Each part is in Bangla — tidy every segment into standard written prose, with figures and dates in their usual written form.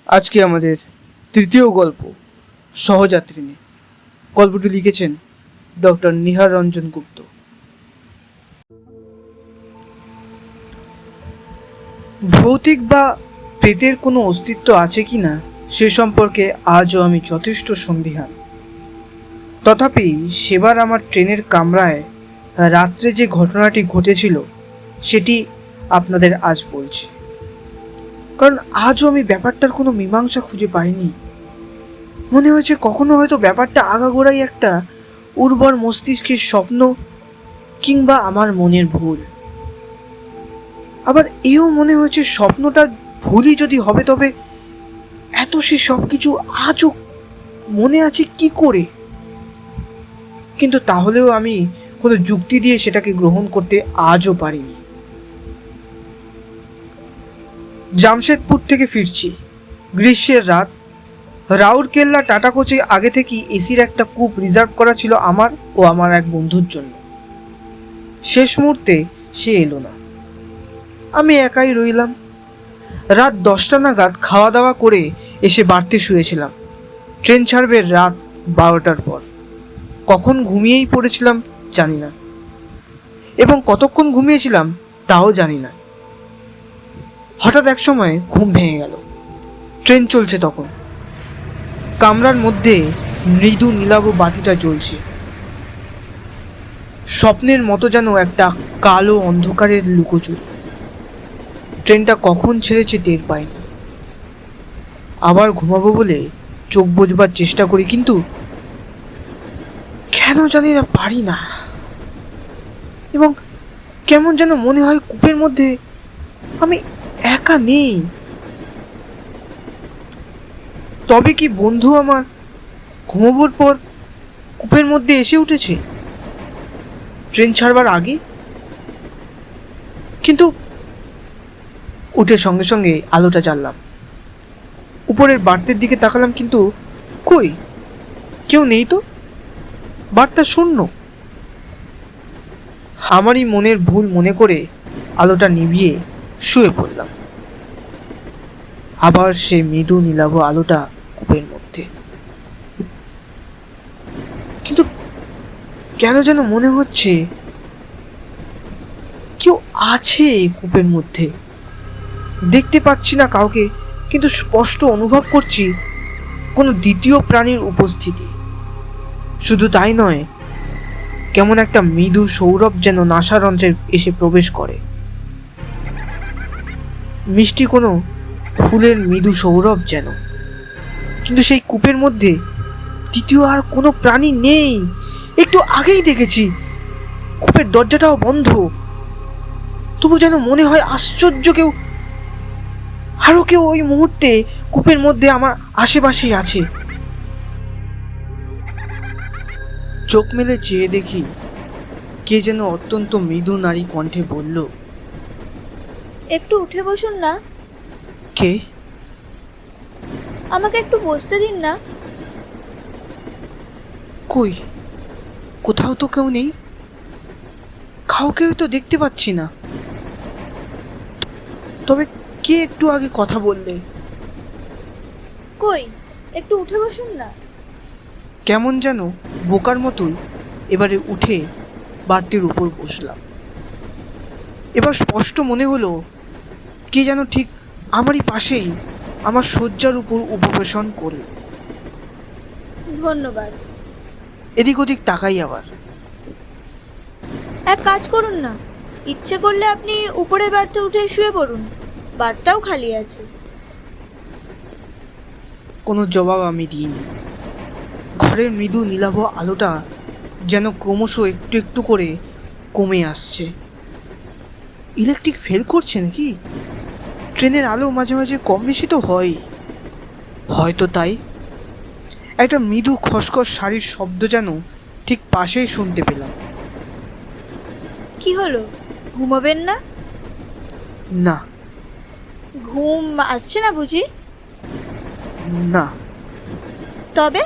আজকে আমাদের তৃতীয় গল্প সহযাত্রী নিয়ে। গল্পটি লিখেছেন ডক্টর নিহার রঞ্জন গুপ্ত। ভৌতিক বা প্রেতের কোনো অস্তিত্ব আছে কি না সে সম্পর্কে আজও আমি যথেষ্ট সন্দিহান। তথাপি সেবার আমার ট্রেনের কামরায় রাত্রে যে ঘটনাটি ঘটেছিল সেটি আপনাদের আজ বলছি, কারণ আজও আমি ব্যাপারটার কোনো মীমাংসা খুঁজে পাইনি। মনে হয়েছে কখনো হয়তো ব্যাপারটা আগাগোড়াই একটা উর্বর মস্তিষ্কের স্বপ্ন কিংবা আমার মনের ভুল। আবার এও মনে হয়েছে স্বপ্নটা ভুলই যদি হবে তবে এত সে সব কিছু আজও মনে আছে কি করে। কিন্তু তাহলেও আমি কোনো যুক্তি দিয়ে সেটাকে গ্রহণ করতে আজও পারিনি। জামশেদপুর থেকে ফিরছি, গ্রীষ্মের রাত। রাউরকেল্লা টাটা কোচে আগে থেকেই এসির একটা কূপ রিজার্ভ করা ছিল আমার ও আমার এক বন্ধুর জন্য। শেষ মুহূর্তে সে এলো না, আমি একাই রইলাম। রাত 10টা নাগাদ খাওয়া দাওয়া করে এসে বাড়তে শুয়েছিলাম। ট্রেন ছাড়বে রাত 12টার পর। কখন ঘুমিয়েই পড়েছিলাম জানি না, এবং কতক্ষণ ঘুমিয়েছিলাম তাও জানি না। হঠাৎ এক সময় ঘুম ভেঙে গেল। ট্রেন চলছে তখন। কামরার মধ্যে মৃদু নীলাভ বাতিটা জ্বলছে। স্বপ্নের মতো যেন একটা কালো অন্ধকারের লুকোচুরি। ট্রেনটা কখন ছেড়েছে টের পাইনি। আবার ঘুমাবো বলে চোখ বুজবার চেষ্টা করি, কিন্তু কেন জানি না পারি না। এবং কেমন যেন মনে হয় কূপের মধ্যে আমি একা নেই। তবে কি বন্ধু আমার ঘুমাবার পর কূপের মধ্যে এসে উঠেছে ট্রেন ছাড়বার আগে? কিন্তু উঠে সঙ্গে সঙ্গে আলোটা জ্বাললাম, উপরের বার্তের দিকে তাকালাম, কিন্তু কই, কেউ নেই তো। বার্তা শূন্য। আমারই মনের ভুল মনে করে আলোটা নিভিয়ে শুয়ে পড়লাম। আবার সে মৃদু নীলাভ আলোটা কূপের মধ্যে। কিন্তু কেন যেন মনে হচ্ছে কেউ আছে কূপের মধ্যে। দেখতে পাচ্ছি না কাউকে, কিন্তু স্পষ্ট অনুভব করছি কোনো দ্বিতীয় প্রাণীর উপস্থিতি। শুধু তাই নয়, কেমন একটা মৃদু সৌরভ যেন নাসারন্ধ্রে এসে প্রবেশ করে। মিষ্টি কোনো ফুলের মৃদু সৌরভ যেন। কিন্তু সেই কূপের মধ্যে তৃতীয় আর কোনো প্রাণী নেই। একটু আগেই দেখেছি কূপের দরজাটাও বন্ধ। তবু যেন মনে হয় আশ্চর্য কেউ ওই মুহূর্তে কূপের মধ্যে আমার আশেপাশেই আছে। চোখ মেলে চেয়ে দেখি কে যেন অত্যন্ত মৃদু নারী কণ্ঠে বলল, একটু উঠে বসুন না। কে? আমাকে একটু বসতে দিন না। কই, কোথাও তো কেউ নেই। কাউকেও তো দেখতে পাচ্ছি না। তবে কে একটু আগে কথা বললে? কই, একটু উঠে বসুন না। কেমন যেন বোকার মতোই এবারে উঠে বারটির উপর বসলাম। এবার স্পষ্ট মনে হলো কে যেন ঠিক আমারই পাশেই আমার শয্যার উপর উপবেশন করল। ধন্যবাদ। এদিক ওদিক তাকাই আবার। এক কাজ করুন না, ইচ্ছে করলে আপনি উপরের বাড়িতে উঠে শুয়ে পড়ুন, বাড়িটাও খালি আছে। কোনো জবাব আমি দিইনি। ঘরের মৃদু নীলাভ আলোটা যেন ক্রমশ একটু একটু করে কমে আসছে। ইলেকট্রিক ফেল করছে নাকি? ট্রেনের আলো মাঝে মাঝে কম বেশি তো হয়, হয়তো তাই। একটা মৃদু খসখস শাড়ির শব্দ যেন ঠিক পাশেই শুনতে পেলাম। কি হলো, ঘুমাবেন না? না। ঘুম আসছে না বুঝি? না। তবে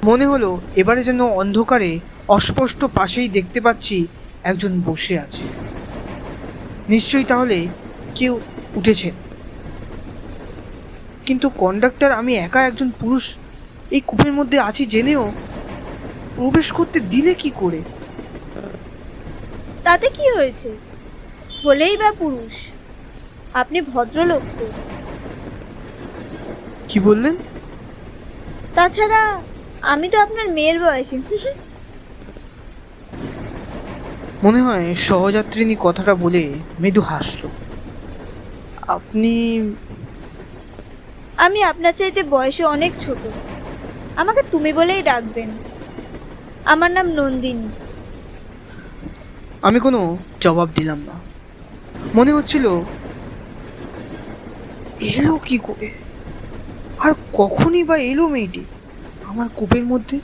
মনে হলো এবারে যেন অন্ধকারে অস্পষ্ট পাশেই দেখতে পাচ্ছি একজন বসে আছে। নিশ্চয়ই তাহলে কেউ উঠেছে। কিন্তু কন্ডাক্টর আমি একা একজন পুরুষ এই কূপের মধ্যে আছি জেনেও প্রবেশ করতে দিলে কি করে? তাতে কি হয়েছে? হলেই বা পুরুষ, আপনি ভদ্রলোক তো। কি বললেন? তাছাড়া আমি তো আপনার মেয়ের বয়সী। মনে হয় সহযাত্রিনী কথাটা বলে মৃদু হাসলো। আপনি? আমি আপনার চাইতে বয়সে অনেক ছোট, আমাকে তুমি বলেই ডাকবেন। আমার নাম নন্দিনী। আমি কোনো জবাব দিলাম না। মনে হচ্ছিল এলো কি করে, আর কখনই বা এলো মেয়েটি আমার কূপের মধ্যে?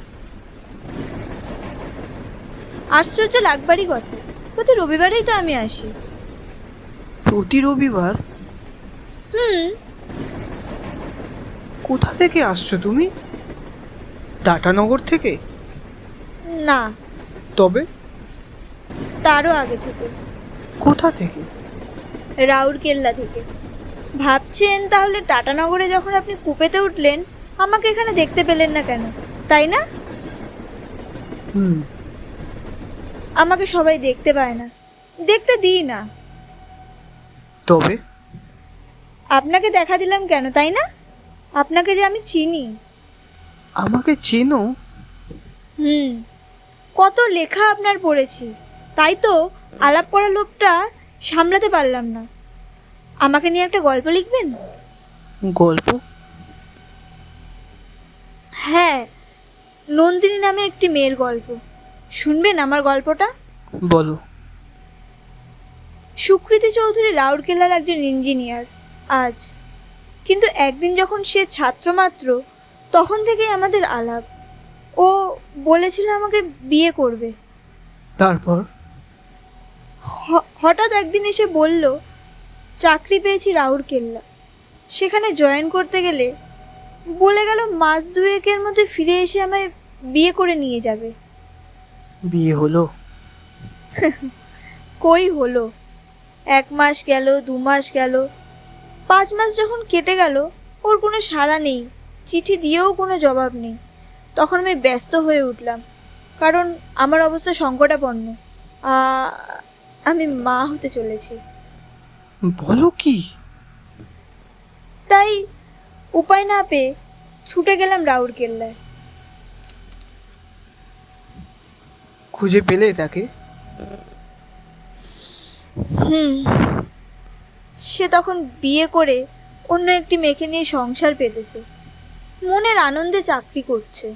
আশ্চর্য লাগবারই কথা, প্রতি রবিবারেই তো আমি আসি। প্রতি রবিবার? কোথা থেকে আসছো তুমি? টাটানগর থেকে? না, তবে তারও আগে থেকে। কোথা থেকে? রাউরকেল্লা থেকে। ভাবছেন তাহলে টাটানগরে যখন আপনি কূপেতে উঠলেন আমাকে এখানে দেখতে পেলেন না কেন, তাই না? আমাকে সবাই দেখতে পায় না, দেখতে দিই না। তবে আপনাকে দেখা দিলাম কেন, তাই না? আপনাকে যে আমি চিনি। আমাকে চেনো? কত লেখা আপনার পড়েছি, তাই তো আলাপ করার লোভটা সামলাতে পারলাম না। আমাকে নিয়ে একটা গল্প লিখবেন? গল্প? হ্যাঁ, নন্দিনী নামে একটি মেয়ের গল্প। শুনবেন আমার গল্পটা? বলো। সুকৃতি চৌধুরী রাউরকেল্লার একজন ইঞ্জিনিয়ার আজ, কিন্তু একদিন যখন সে ছাত্র মাত্র তখন থেকেই আমাদের আলাপ। ও বলেছিল আমাকে বিয়ে করবে। তারপর? হঠাৎ একদিন এসে বলল চাকরি পেয়েছি রাউরকেল্লা, সেখানে জয়েন করতে গেলে বলে গেল মাস দুয়েকের মধ্যে ফিরে এসে আমায় বিয়ে করে নিয়ে যাবে। বিয়ে হলো? কই হলো? 1 মাস গেল, 2 মাস গেল, 5 মাস যখন কেটে গেল ওর কোনো সাড়া নেই, চিঠি দিয়েও কোনো জবাব নেই। তখন আমি ব্যস্ত হয়ে উঠলাম, কারণ আমার অবস্থা সংকটাপন্ন। আমি মা হতে চলেছি। বলো কি? তাই উপায় না পেয়ে ছুটে গেলাম রাউরকেল্লায়। খুঁজে পেলে তাকে? সে তখন বিয়ে করে অন্য একটি মেয়েকে নিয়ে সংসার পেতেছে, মনের আনন্দে চাকরি করছে।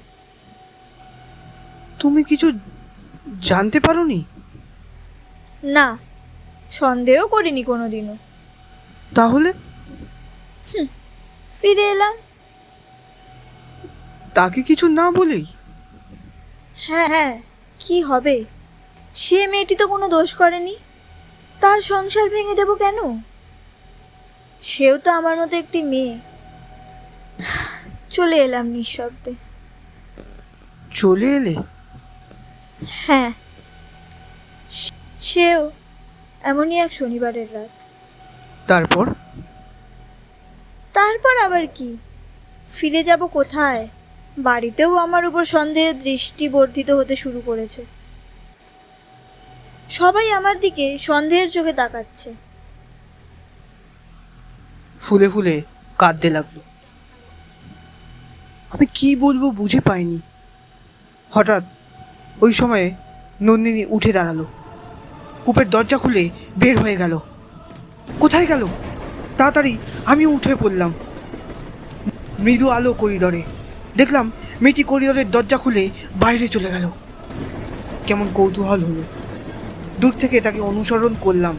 তুমি কিছু জানতে পারোনি? না, সন্দেহ করিনি কোনোদিনও। তাহলে? ফিরে এলাম। তাকে কিছু না বলেই? হ্যাঁ, কি হবে? সে মেয়েটি তো কোনো দোষ করেনি, তার সংসার ভেঙে দেব কেন? সেও তো আমার মতো একটি মেয়ে। চলে এলাম নিঃশব্দে। চলে এলে? হ্যাঁ, সেও এমনই এক শনিবারের রাত। তারপর? তারপর আবার কি? ফিরে যাব কোথায়? বাড়িতেও আমার উপর সন্দেহের দৃষ্টি বর্ধিত হতে শুরু করেছে। সবাই আমার দিকে সন্দেহের চোখে তাকাচ্ছে। ফুলে ফুলে কাঁদতে লাগলো। আমি কি বলবো বুঝে পাইনি। হঠাৎ ওই সময়ে নন্দিনী উঠে দাঁড়ালো, কূপের দরজা খুলে বের হয়ে গেল। কোথায় গেল? তাড়াতাড়ি আমি উঠে পড়লাম। মৃদু আলো করিডরে, দেখলাম মেয়েটি করিডরের দরজা খুলে বাইরে চলে গেল। কেমন কৌতূহল হলো, দূর থেকে তাকে অনুসরণ করলাম।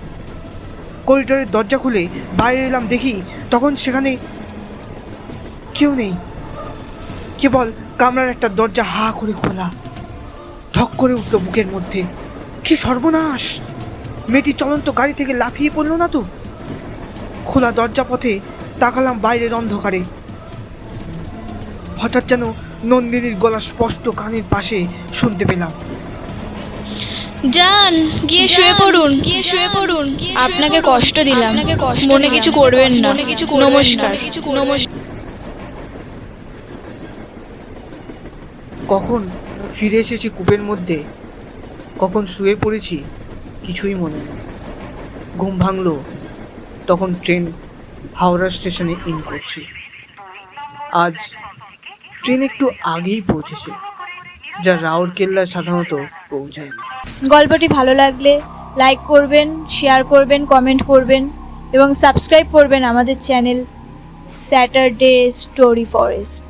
করিডরের দরজা খুলে বাইরে এলাম, দেখি তখন সেখানে কেউ নেই, কেবল কামরার একটা দরজা হা করে খোলা। ঢক করে উঠল বুকের মধ্যে। কি সর্বনাশ! মেয়েটি চলন্ত গাড়ি থেকে লাফিয়ে পড়ল না তো? খোলা দরজা পথে তাকালাম বাইরের অন্ধকারে। হঠাৎ যেন নন্দিনীর গলা স্পষ্ট কানের পাশে শুনতে পেলাম। যান, গিয়ে শুয়ে পড়ুন, আপনাকে কষ্ট দিলাম, মনে কিছু করবেন না, নমস্কার। কখন ফিরে এসেছি কূপের মধ্যে, কখন শুয়ে পড়েছি কিছুই মনে নেই। ঘুম ভাঙলো তখন ট্রেন হাওড়া স্টেশনে ইন করছে। আজ ট্রেন একটু আগেই পৌঁছেছে, যা রাউরকেল্লা সাধারণত পৌঁছায় না। গল্পটি ভালো লাগলে লাইক করবেন, শেয়ার করবেন, কমেন্ট করবেন এবং সাবস্ক্রাইব করবেন আমাদের চ্যানেল স্যাটারডে স্টোরি ফরেস্ট।